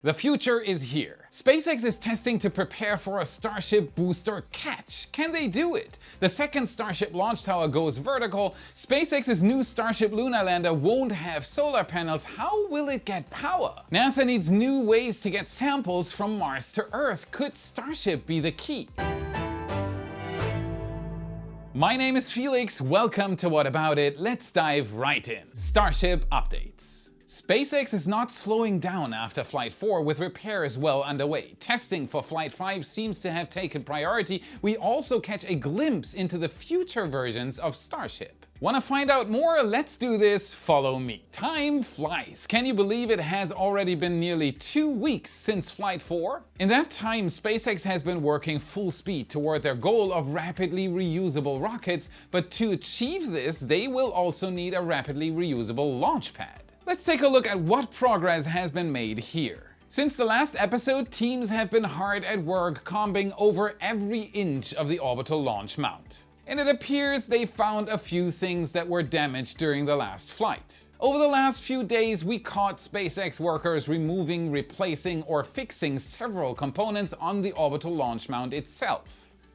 The future is here. SpaceX is testing to prepare for a Starship Booster catch. Can they do it? The second Starship launch tower goes vertical. SpaceX's new Starship Lunar lander won't have solar panels. How will it get power? NASA needs new ways to get samples from Mars to Earth. Could Starship be the key? My name is Felix. Welcome to What About It? Let's dive right in. Starship updates. SpaceX is not slowing down after Flight 4 with repairs well underway. Testing for Flight 5 seems to have taken priority. We also catch a glimpse into the future versions of Starship. Want to find out more? Let's do this. Follow me. Time flies. Can you believe it has already been nearly 2 weeks since Flight 4? In that time, SpaceX has been working full speed toward their goal of rapidly reusable rockets, but to achieve this, they will also need a rapidly reusable launch pad. Let's take a look at what progress has been made here. Since the last episode, teams have been hard at work combing over every inch of the orbital launch mount. And it appears they found a few things that were damaged during the last flight. Over the last few days, we caught SpaceX workers removing, replacing, or fixing several components on the orbital launch mount itself.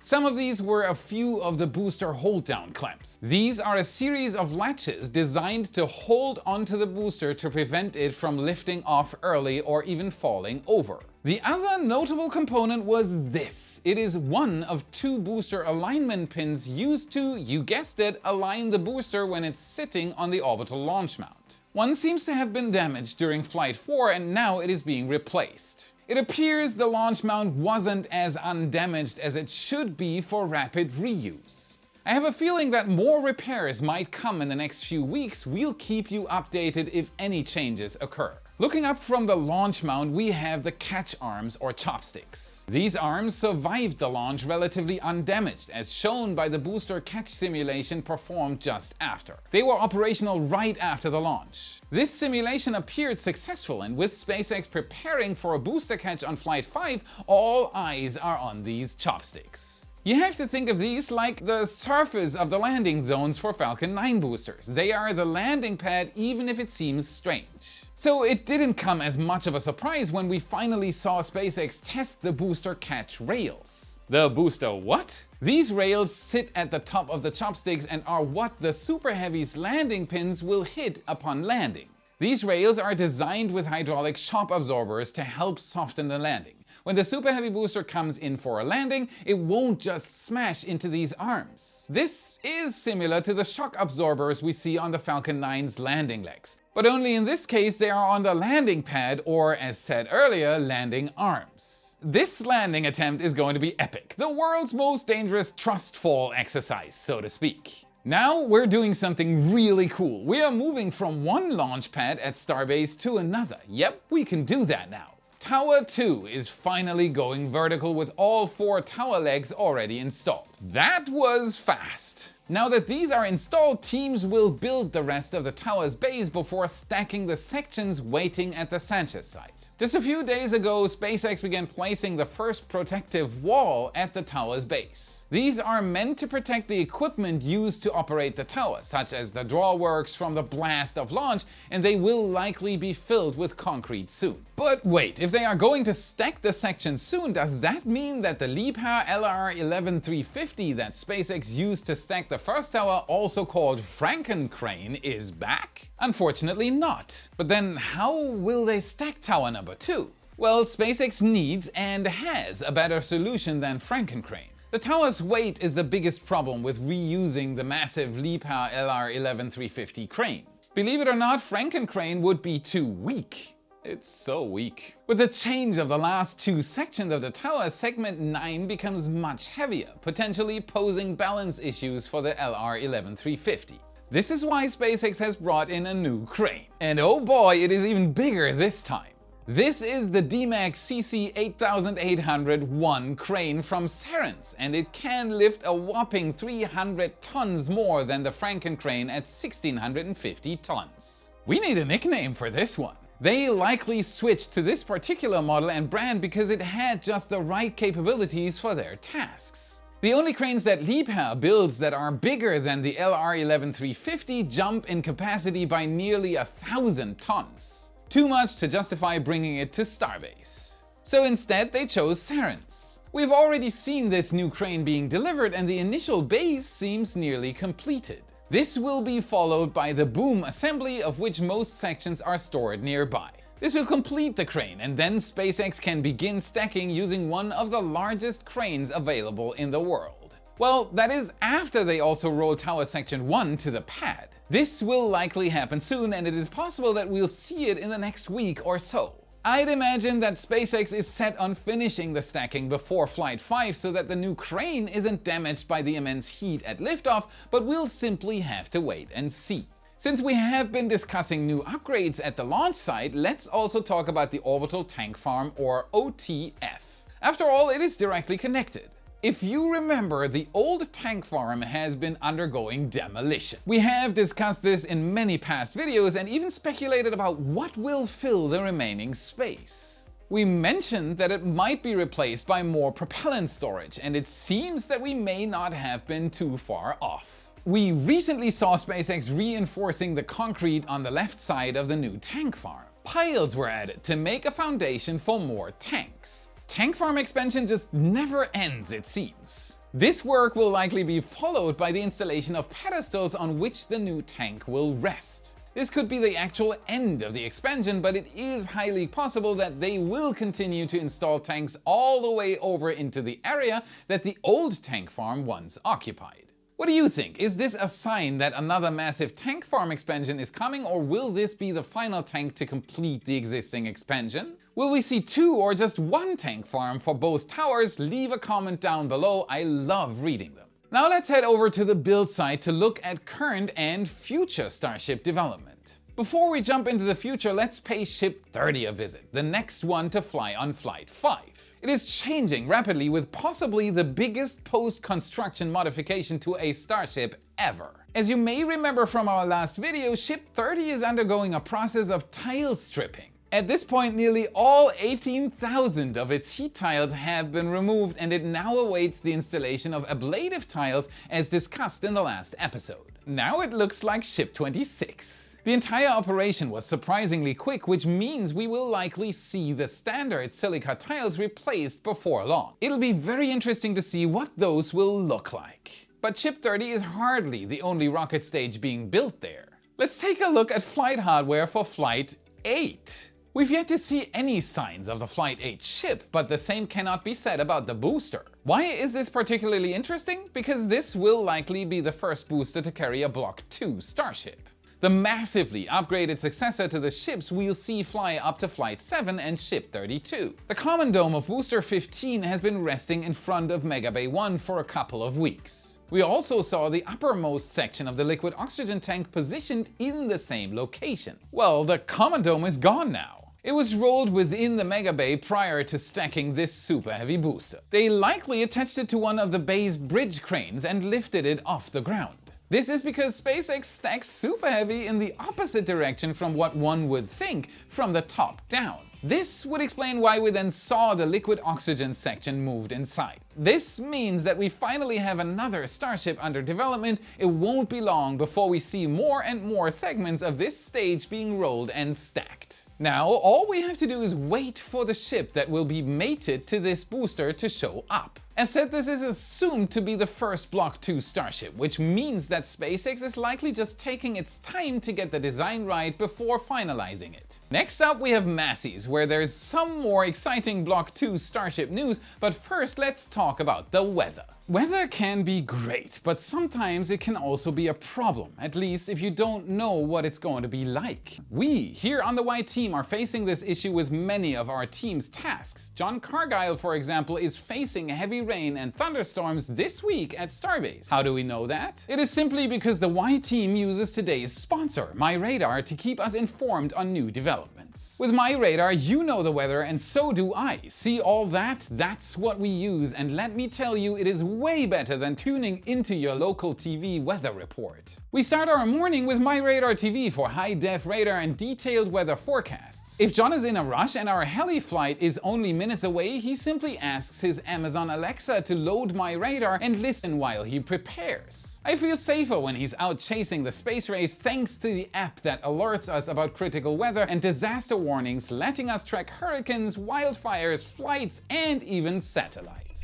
Some of these were a few of the booster hold-down clamps. These are a series of latches designed to hold onto the booster to prevent it from lifting off early or even falling over. The other notable component was this. It is one of 2 booster alignment pins used to, you guessed it, align the booster when it's sitting on the orbital launch mount. One seems to have been damaged during Flight 4 and now it is being replaced. It appears the launch mount wasn't as undamaged as it should be for rapid reuse. I have a feeling that more repairs might come in the next few weeks. We'll keep you updated if any changes occur. Looking up from the launch mount, we have the catch arms or chopsticks. These arms survived the launch relatively undamaged, as shown by the booster catch simulation performed just after. They were operational right after the launch. This simulation appeared successful, and with SpaceX preparing for a booster catch on Flight 5, all eyes are on these chopsticks. You have to think of these like the surface of the landing zones for Falcon 9 boosters. They are the landing pad even if it seems strange. So it didn't come as much of a surprise when we finally saw SpaceX test the booster catch rails. The booster what? These rails sit at the top of the chopsticks and are what the Super Heavy's landing pins will hit upon landing. These rails are designed with hydraulic shock absorbers to help soften the landing. When the Super Heavy booster comes in for a landing, it won't just smash into these arms. This is similar to the shock absorbers we see on the Falcon 9's landing legs. But only in this case they are on the landing pad, or as said earlier, landing arms. This landing attempt is going to be epic. The world's most dangerous trust fall exercise, so to speak. Now we're doing something really cool. We are moving from one launch pad at Starbase to another. Yep, we can do that now. Tower 2 is finally going vertical with all 4 tower legs already installed. That was fast. Now that these are installed, teams will build the rest of the tower's base before stacking the sections waiting at the Sanchez site. Just a few days ago, SpaceX began placing the first protective wall at the tower's base. These are meant to protect the equipment used to operate the tower, such as the drawworks from the blast of launch, and they will likely be filled with concrete soon. But wait, if they are going to stack the sections soon, does that mean that the Liebherr LR11350 that SpaceX used to stack the first tower, also called Franken-crane, is back? Unfortunately not. But then how will they stack tower number 2? Well, SpaceX needs and has a better solution than Franken-crane. The tower's weight is the biggest problem with reusing the massive Liebherr LR11350 crane. Believe it or not, Franken-crane would be too weak. It's so weak. With the change of the last 2 sections of the tower, segment 9 becomes much heavier, potentially posing balance issues for the LR11350. This is why SpaceX has brought in a new crane. And oh boy, it is even bigger this time. This is the DMAC CC8800-1 crane from Soren's, and it can lift a whopping 300 tons more than the Franken crane at 1650 tons. We need a nickname for this one. They likely switched to this particular model and brand because it had just the right capabilities for their tasks. The only cranes that Liebherr builds that are bigger than the LR11350 jump in capacity by nearly 1,000 tons. Too much to justify bringing it to Starbase. So instead they chose Saren's. We've already seen this new crane being delivered and the initial base seems nearly completed. This will be followed by the boom assembly, of which most sections are stored nearby. This will complete the crane and then SpaceX can begin stacking using one of the largest cranes available in the world. Well, that is after they also roll Tower Section 1 to the pad. This will likely happen soon and it is possible that we'll see it in the next week or so. I'd imagine that SpaceX is set on finishing the stacking before Flight 5 so that the new crane isn't damaged by the immense heat at liftoff, but we'll simply have to wait and see. Since we have been discussing new upgrades at the launch site, let's also talk about the Orbital Tank Farm, or OTF. After all, it is directly connected. If you remember, the old tank farm has been undergoing demolition. We have discussed this in many past videos and even speculated about what will fill the remaining space. We mentioned that it might be replaced by more propellant storage, and it seems that we may not have been too far off. We recently saw SpaceX reinforcing the concrete on the left side of the new tank farm. Piles were added to make a foundation for more tanks. Tank farm expansion just never ends, it seems. This work will likely be followed by the installation of pedestals on which the new tank will rest. This could be the actual end of the expansion, but it is highly possible that they will continue to install tanks all the way over into the area that the old tank farm once occupied. What do you think? Is this a sign that another massive tank farm expansion is coming, or will this be the final tank to complete the existing expansion? Will we see 2 or just 1 tank farm for both towers? Leave a comment down below, I love reading them. Now let's head over to the build site to look at current and future Starship development. Before we jump into the future, let's pay Ship 30 a visit, the next one to fly on Flight 5. It is changing rapidly with possibly the biggest post-construction modification to a Starship ever. As you may remember from our last video, Ship 30 is undergoing a process of tile stripping. At this point, nearly all 18,000 of its heat tiles have been removed and it now awaits the installation of ablative tiles as discussed in the last episode. Now it looks like Ship 26. The entire operation was surprisingly quick, which means we will likely see the standard silica tiles replaced before long. It'll be very interesting to see what those will look like. But Ship 30 is hardly the only rocket stage being built there. Let's take a look at flight hardware for Flight 8. We've yet to see any signs of the Flight 8 ship, but the same cannot be said about the booster. Why is this particularly interesting? Because this will likely be the first booster to carry a Block 2 Starship. The massively upgraded successor to the ships we'll see fly up to Flight 7 and Ship 32. The common dome of Booster 15 has been resting in front of Mega Bay 1 for a couple of weeks. We also saw the uppermost section of the liquid oxygen tank positioned in the same location. Well, the common dome is gone now. It was rolled within the Mega Bay prior to stacking this super heavy booster. They likely attached it to one of the bay's bridge cranes and lifted it off the ground. This is because SpaceX stacks super heavy in the opposite direction from what one would think, from the top down. This would explain why we then saw the liquid oxygen section moved inside. This means that we finally have another Starship under development. It won't be long before we see more and more segments of this stage being rolled and stacked. Now, all we have to do is wait for the ship that will be mated to this booster to show up. As said, this is assumed to be the first Block 2 Starship, which means that SpaceX is likely just taking its time to get the design right before finalizing it. Next up we have Massey's, where there's some more exciting Block 2 Starship news, but first let's talk about the weather. Weather can be great, but sometimes it can also be a problem, at least if you don't know what it's going to be like. We here on the White Team are facing this issue with many of our team's tasks. John Cargile, for example, is facing heavy rain and thunderstorms this week at Starbase. How do we know that? It is simply because the White Team uses today's sponsor, MyRadar, to keep us informed on new developments. With MyRadar, you know the weather and so do I. See all that? That's what we use, and let me tell you, it is way better than tuning into your local TV weather report. We start our morning with MyRadar TV for high-def radar and detailed weather forecasts. If John is in a rush and our heli flight is only minutes away, he simply asks his Amazon Alexa to load my radar and listen while he prepares. I feel safer when he's out chasing the space race thanks to the app that alerts us about critical weather and disaster warnings, letting us track hurricanes, wildfires, flights, and even satellites.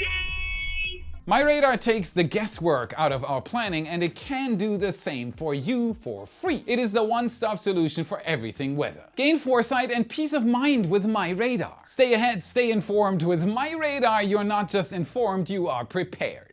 My radar takes the guesswork out of our planning, and it can do the same for you for free. It is the one-stop solution for everything weather. Gain foresight and peace of mind with My Radar. Stay ahead, stay informed. With My Radar, you're not just informed, you are prepared.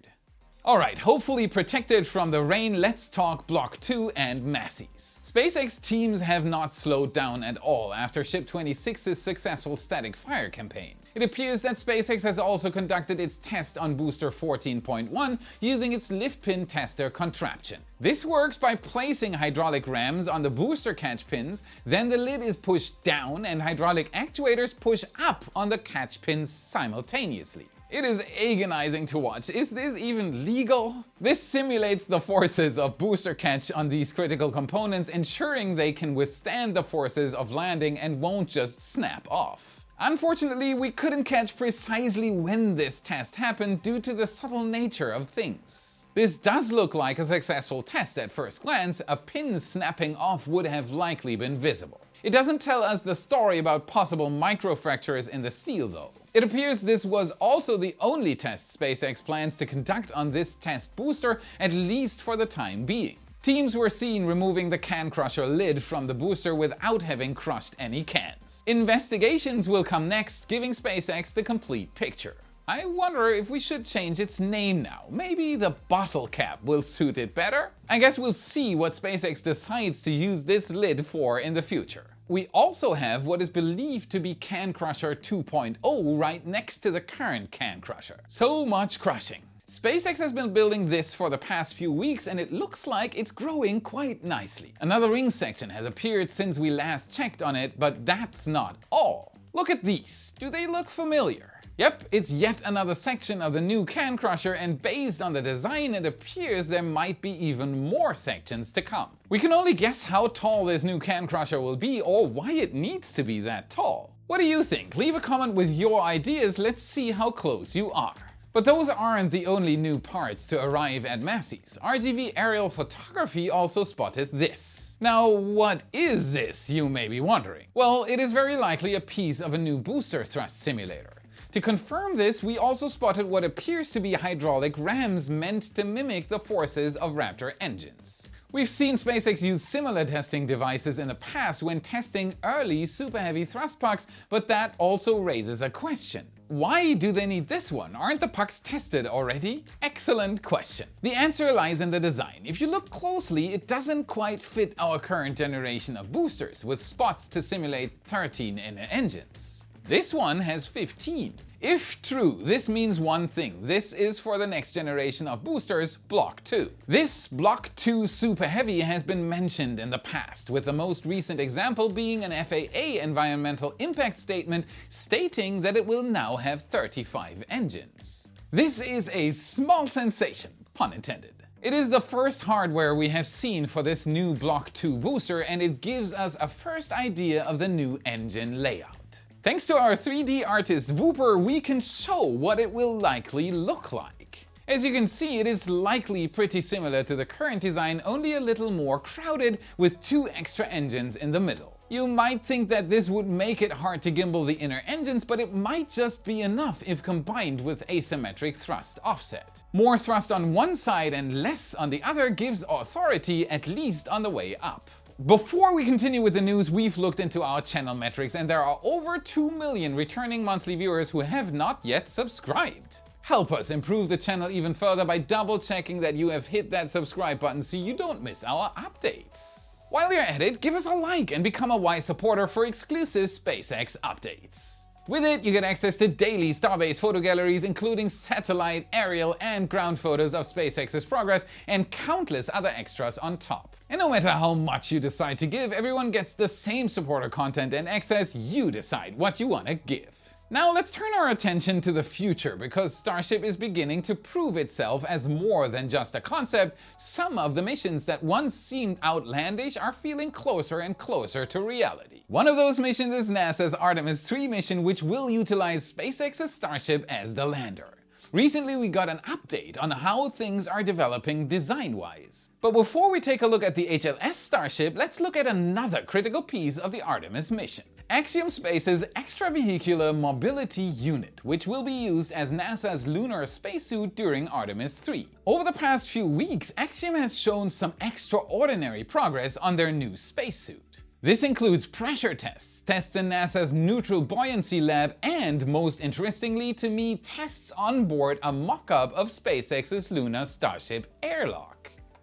Alright, hopefully protected from the rain, let's talk Block 2 and Massies. SpaceX teams have not slowed down at all after Ship 26's successful static fire campaign. It appears that SpaceX has also conducted its test on Booster 14.1 using its lift pin tester contraption. This works by placing hydraulic rams on the booster catch pins, then the lid is pushed down and hydraulic actuators push up on the catch pins simultaneously. It is agonizing to watch. Is this even legal? This simulates the forces of booster catch on these critical components, ensuring they can withstand the forces of landing and won't just snap off. Unfortunately, we couldn't catch precisely when this test happened due to the subtle nature of things. This does look like a successful test at first glance. A pin snapping off would have likely been visible. It doesn't tell us the story about possible microfractures in the steel though. It appears this was also the only test SpaceX plans to conduct on this test booster, at least for the time being. Teams were seen removing the can crusher lid from the booster without having crushed any cans. Investigations will come next, giving SpaceX the complete picture. I wonder if we should change its name now. Maybe the bottle cap will suit it better? I guess we'll see what SpaceX decides to use this lid for in the future. We also have what is believed to be Can Crusher 2.0 right next to the current Can Crusher. So much crushing. SpaceX has been building this for the past few weeks and it looks like it's growing quite nicely. Another ring section has appeared since we last checked on it, but that's not all. Look at these. Do they look familiar? Yep, it's yet another section of the new Can Crusher, and based on the design it appears there might be even more sections to come. We can only guess how tall this new Can Crusher will be or why it needs to be that tall. What do you think? Leave a comment with your ideas, let's see how close you are. But those aren't the only new parts to arrive at Massies. RGV aerial photography also spotted this. Now, what is this, you may be wondering? Well, it is very likely a piece of a new booster thrust simulator. To confirm this, we also spotted what appears to be hydraulic rams meant to mimic the forces of Raptor engines. We've seen SpaceX use similar testing devices in the past when testing early super heavy thrust pucks, but that also raises a question. Why do they need this one? Aren't the pucks tested already? Excellent question. The answer lies in the design. If you look closely, it doesn't quite fit our current generation of boosters, with spots to simulate 13 inner engines. This one has 15. If true, this means one thing. This is for the next generation of boosters, Block 2. This Block 2 Super Heavy has been mentioned in the past, with the most recent example being an FAA environmental impact statement stating that it will now have 35 engines. This is a small sensation, pun intended. It is the first hardware we have seen for this new Block 2 booster, and it gives us a first idea of the new engine layout. Thanks to our 3D artist Wrobel, we can show what it will likely look like. As you can see, it is likely pretty similar to the current design, only a little more crowded with 2 extra engines in the middle. You might think that this would make it hard to gimbal the inner engines, but it might just be enough if combined with asymmetric thrust offset. More thrust on one side and less on the other gives authority, at least on the way up. Before we continue with the news, we've looked into our channel metrics and there are over 2 million returning monthly viewers who have not yet subscribed. Help us improve the channel even further by double checking that you have hit that subscribe button so you don't miss our updates. While you're at it, give us a like and become a wise supporter for exclusive SpaceX updates. With it, you get access to daily Starbase photo galleries, including satellite, aerial, and ground photos of SpaceX's progress, and countless other extras on top. And no matter how much you decide to give, everyone gets the same supporter content and access. You decide what you want to give. Now let's turn our attention to the future, because Starship is beginning to prove itself as more than just a concept. Some of the missions that once seemed outlandish are feeling closer and closer to reality. One of those missions is NASA's Artemis 3 mission, which will utilize SpaceX's Starship as the lander. Recently we got an update on how things are developing design-wise. But before we take a look at the HLS Starship, let's look at another critical piece of the Artemis mission. Axiom Space's Extravehicular Mobility Unit, which will be used as NASA's lunar spacesuit during Artemis 3. Over the past few weeks, Axiom has shown some extraordinary progress on their new spacesuit. This includes pressure tests, tests in NASA's Neutral Buoyancy Lab, and most interestingly to me, tests on board a mock-up of SpaceX's Lunar Starship airlock.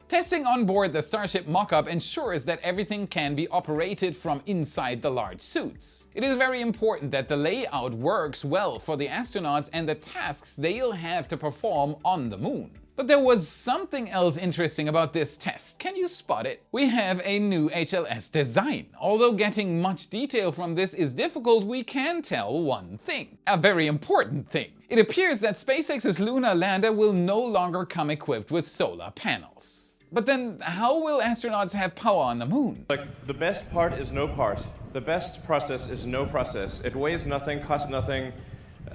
Testing on board the Starship mock-up ensures that everything can be operated from inside the large suits. It is very important that the layout works well for the astronauts and the tasks they'll have to perform on the moon. But there was something else interesting about this test. Can you spot it? We have a new HLS design. Although getting much detail from this is difficult, we can tell one thing. A very important thing. It appears that SpaceX's lunar lander will no longer come equipped with solar panels. But then, how will astronauts have power on the moon? The best part is no part. The best process is no process. It weighs nothing, costs nothing,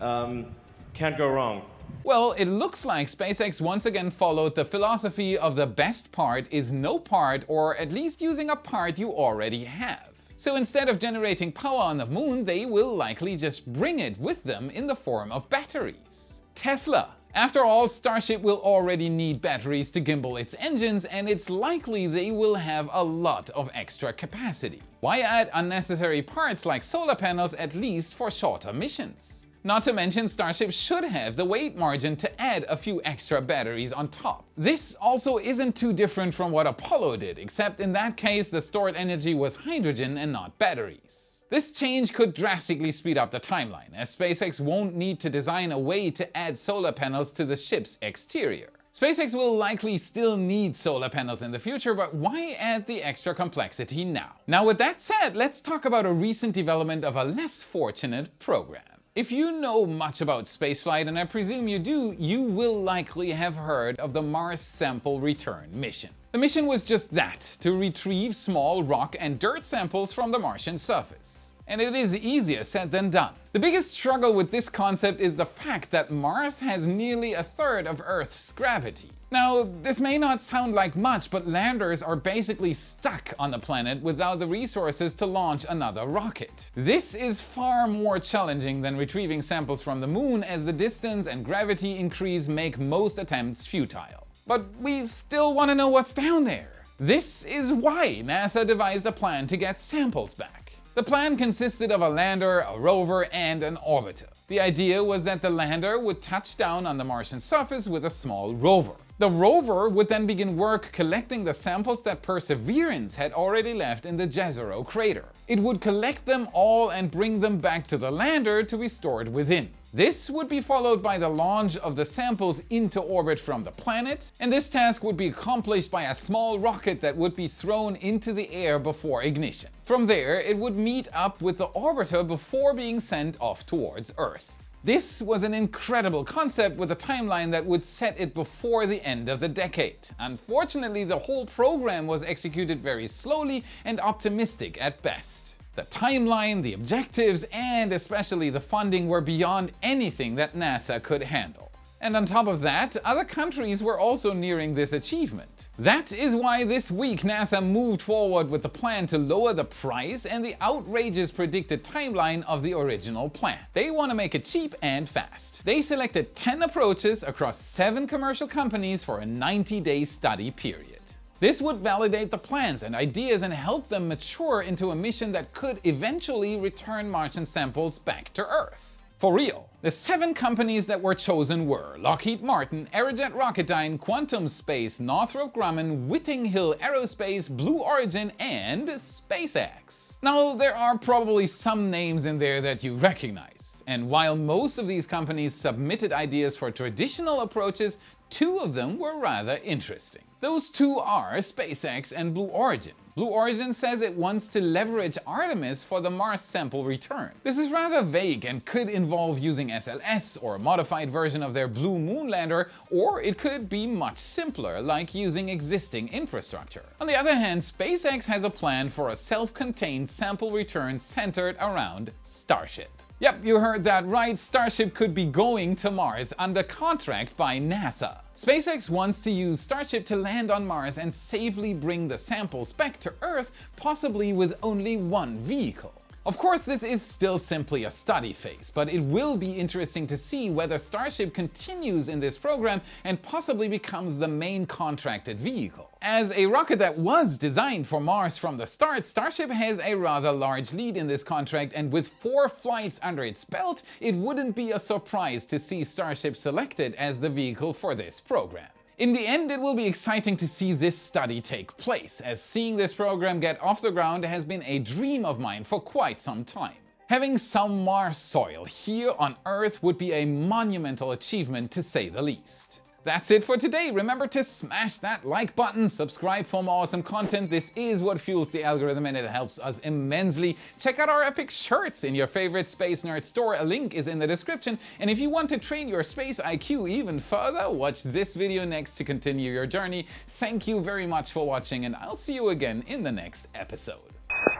can't go wrong. Well, it looks like SpaceX once again followed the philosophy of the best part is no part, or at least using a part you already have. So instead of generating power on the moon, they will likely just bring it with them in the form of batteries. Tesla. After all, Starship will already need batteries to gimbal its engines, and it's likely they will have a lot of extra capacity. Why add unnecessary parts like solar panels, at least for shorter missions? Not to mention, Starship should have the weight margin to add a few extra batteries on top. This also isn't too different from what Apollo did, except in that case the stored energy was hydrogen and not batteries. This change could drastically speed up the timeline, as SpaceX won't need to design a way to add solar panels to the ship's exterior. SpaceX will likely still need solar panels in the future, but why add the extra complexity now? Now with that said, let's talk about a recent development of a less fortunate program. If you know much about spaceflight, and I presume you do, you will likely have heard of the Mars Sample Return mission. The mission was just that, to retrieve small rock and dirt samples from the Martian surface. And it is easier said than done. The biggest struggle with this concept is the fact that Mars has nearly a third of Earth's gravity. Now, this may not sound like much, but landers are basically stuck on the planet without the resources to launch another rocket. This is far more challenging than retrieving samples from the moon, as the distance and gravity increase make most attempts futile. But we still want to know what's down there. This is why NASA devised a plan to get samples back. The plan consisted of a lander, a rover, and an orbiter. The idea was that the lander would touch down on the Martian surface with a small rover. The rover would then begin work collecting the samples that Perseverance had already left in the Jezero crater. It would collect them all and bring them back to the lander to be stored within. This would be followed by the launch of the samples into orbit from the planet, and this task would be accomplished by a small rocket that would be thrown into the air before ignition. From there, it would meet up with the orbiter before being sent off towards Earth. This was an incredible concept with a timeline that would set it before the end of the decade. Unfortunately, the whole program was executed very slowly and optimistic at best. The timeline, the objectives, and especially the funding were beyond anything that NASA could handle. And on top of that, other countries were also nearing this achievement. That is why this week NASA moved forward with the plan to lower the price and the outrageous predicted timeline of the original plan. They want to make it cheap and fast. They selected 10 approaches across 7 commercial companies for a 90-day study period. This would validate the plans and ideas and help them mature into a mission that could eventually return Martian samples back to Earth. For real. The 7 companies that were chosen were Lockheed Martin, Aerojet Rocketdyne, Quantum Space, Northrop Grumman, Whiting Hill Aerospace, Blue Origin, and SpaceX. Now, there are probably some names in there that you recognize. And while most of these companies submitted ideas for traditional approaches, 2 of them were rather interesting. Those 2 are SpaceX and Blue Origin. Blue Blue Origin says it wants to leverage Artemis for the Mars sample return. This is rather vague and could involve using SLS or a modified version of their Blue Moon lander, or it could be much simpler, like using existing infrastructure. On the other hand, SpaceX has a plan for a self-contained sample return centered around Starship. Yep, you heard that right, Starship could be going to Mars under contract by NASA. SpaceX wants to use Starship to land on Mars and safely bring the samples back to Earth, possibly with only one vehicle. Of course, this is still simply a study phase, but it will be interesting to see whether Starship continues in this program and possibly becomes the main contracted vehicle. As a rocket that was designed for Mars from the start, Starship has a rather large lead in this contract, and with 4 flights under its belt, it wouldn't be a surprise to see Starship selected as the vehicle for this program. In the end, it will be exciting to see this study take place, as seeing this program get off the ground has been a dream of mine for quite some time. Having some Mars soil here on Earth would be a monumental achievement, to say the least. That's it for today. Remember to smash that like button, subscribe for more awesome content. This is what fuels the algorithm and it helps us immensely. Check out our epic shirts in your favorite Space Nerd store. A link is in the description. And if you want to train your space IQ even further, watch this video next to continue your journey. Thank you very much for watching, and I'll see you again in the next episode.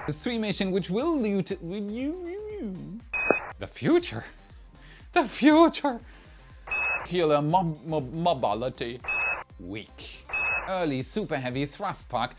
The 3 mission which will lead to the future. The future. Healer mobility weak. Early super heavy thrust pack